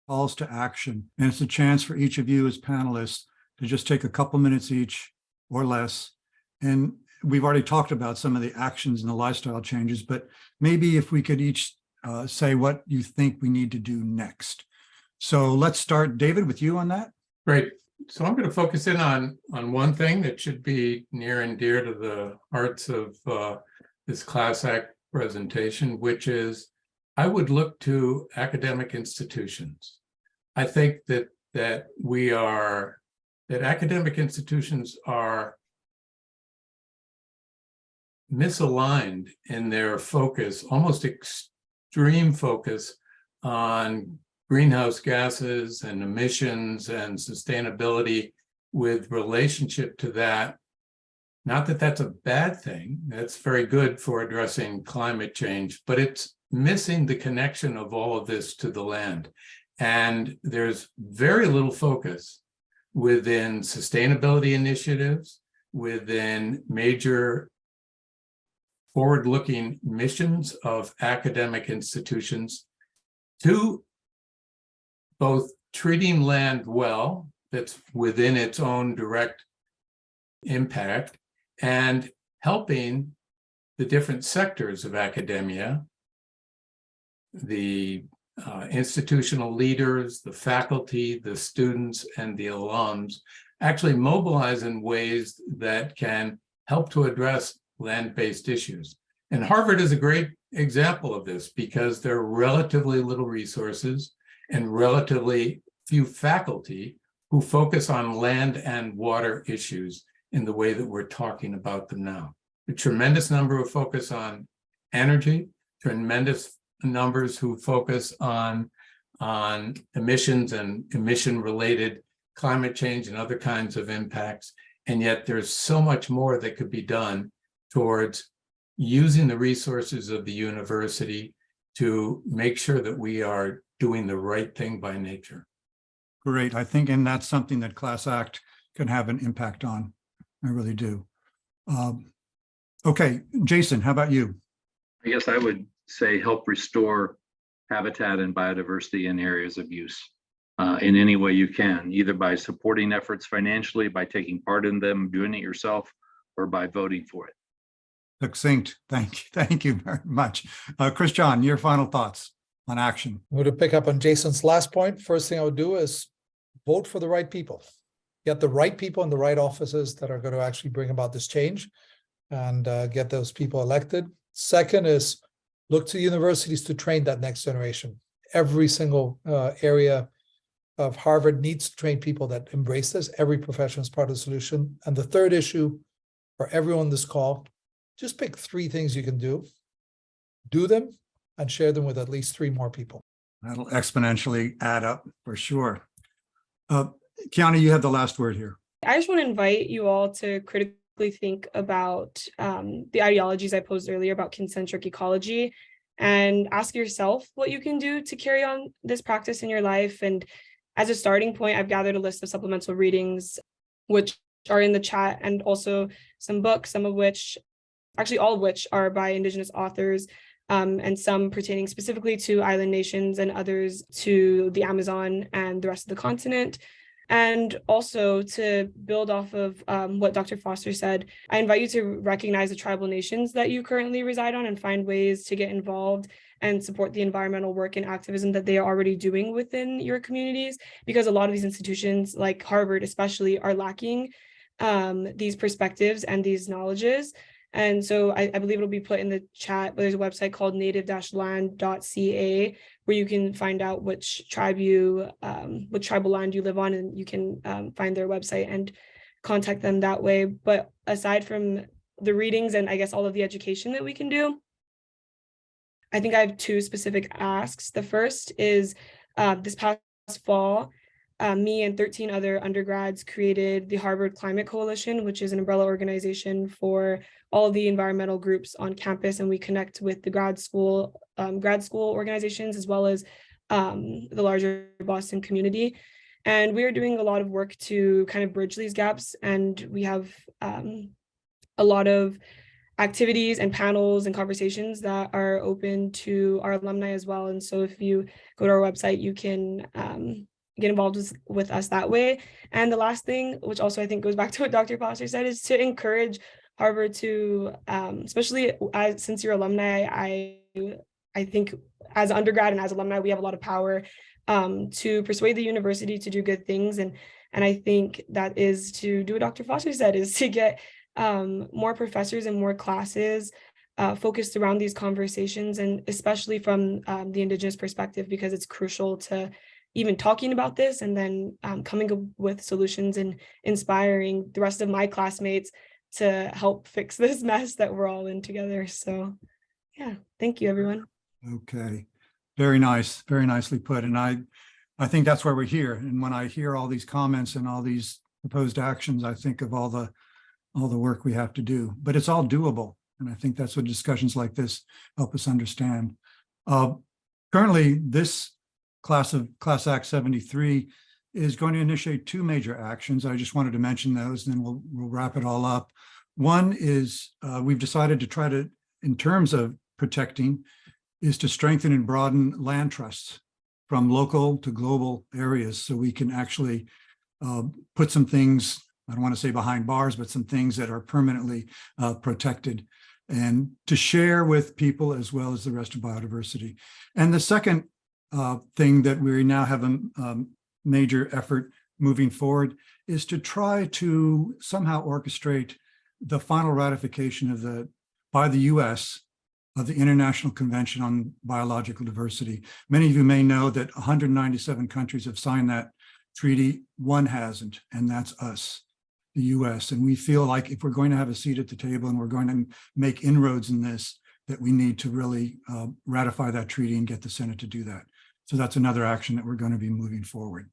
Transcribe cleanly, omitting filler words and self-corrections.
calls to action. And it's a chance for each of you as panelists to just take a couple minutes each or less. And we've already talked about some of the actions and the lifestyle changes, but maybe if we could each say what you think we need to do next. So let's start, David, with you on that. Great. So I'm going to focus in on one thing that should be near and dear to the hearts of this Class Act presentation, which is I would look to academic institutions. I think that academic institutions are misaligned in their focus, almost extreme focus on greenhouse gases and emissions and sustainability with relationship to that. Not that that's a bad thing, that's very good for addressing climate change, but it's missing the connection of all of this to the land. And there's very little focus within sustainability initiatives, within major forward-looking missions of academic institutions to both treating land well, that's within its own direct impact, and helping the different sectors of academia, the institutional leaders, the faculty, the students, and the alums actually mobilize in ways that can help to address land-based issues. And Harvard is a great example of this because there are relatively little resources and relatively few faculty who focus on land and water issues in the way that we're talking about them now. A tremendous number who focus on energy, tremendous numbers who focus on emissions and emission-related climate change and other kinds of impacts. And yet there's so much more that could be done towards using the resources of the university to make sure that we are doing the right thing by nature. Great. I think, and that's something that Class Act can have an impact on. I really do. Okay, Jason, how about you? I guess I would say help restore habitat and biodiversity in areas of use in any way you can, either by supporting efforts financially, by taking part in them, doing it yourself, or by voting for it. Succinct. Thank you very much. Christian, your final thoughts on action. I'm going to pick up on Jason's last point. First thing I would do is vote for the right people. Get the right people in the right offices that are going to actually bring about this change and get those people elected. Second is look to universities to train that next generation. Every single area of Harvard needs to train people that embrace this. Every profession is part of the solution. And the third issue for everyone on this call, just pick 3 things you can do them, and share them with at least 3 more people. That'll exponentially add up for sure. Kiana, you have the last word here. I just want to invite you all to critically think about the ideologies I posed earlier about concentric ecology and ask yourself what you can do to carry on this practice in your life. And as a starting point, I've gathered a list of supplemental readings, which are in the chat, and also some books, some of which, actually all of which are by Indigenous authors, and some pertaining specifically to island nations and others to the Amazon and the rest of the continent. And also to build off of what Dr. Foster said, I invite you to recognize the tribal nations that you currently reside on and find ways to get involved and support the environmental work and activism that they are already doing within your communities, because a lot of these institutions, like Harvard especially, are lacking these perspectives and these knowledges. And so I believe it'll be put in the chat, but there's a website called native-land.ca where you can find out which tribal land you live on, and you can find their website and contact them that way. But aside from the readings and I guess all of the education that we can do, I think I have 2 specific asks. The first is this past fall, me and 13 other undergrads created the Harvard Climate Coalition, which is an umbrella organization for all of the environmental groups on campus, and we connect with the grad school organizations as well as the larger Boston community. And we are doing a lot of work to kind of bridge these gaps, and we have a lot of activities and panels and conversations that are open to our alumni as well. And so if you go to our website, you can get involved with us that way. And the last thing, which also I think goes back to what Dr. Foster said, is to encourage Harvard to, especially since you're alumni, I think as undergrad and as alumni, we have a lot of power to persuade the university to do good things. And I think that is to do what Dr. Foster said, is to get more professors and more classes focused around these conversations, and especially from the Indigenous perspective, because it's crucial to even talking about this and then coming up with solutions and inspiring the rest of my classmates to help fix this mess that we're all in together. So yeah, thank you, everyone. Okay, very nice, very nicely put. And I think that's why we're here. And when I hear all these comments and all these proposed actions, I think of all the work we have to do, but it's all doable. And I think that's what discussions like this help us understand. Currently, this Class Act 73 is going to initiate two major actions. I just wanted to mention those, and then we'll wrap it all up. One is we've decided to try to, in terms of protecting, is to strengthen and broaden land trusts from local to global areas, so we can actually put some things, I don't want to say behind bars, but some things that are permanently protected, and to share with people as well as the rest of biodiversity. And the second thing that we now have a major effort moving forward is to try to somehow orchestrate the final ratification by the US of the International Convention on Biological Diversity. Many of you may know that 197 countries have signed that treaty. One hasn't, and that's us, the US. And we feel like if we're going to have a seat at the table and we're going to make inroads in this, that we need to really ratify that treaty and get the Senate to do that. So that's another action that we're going to be moving forward.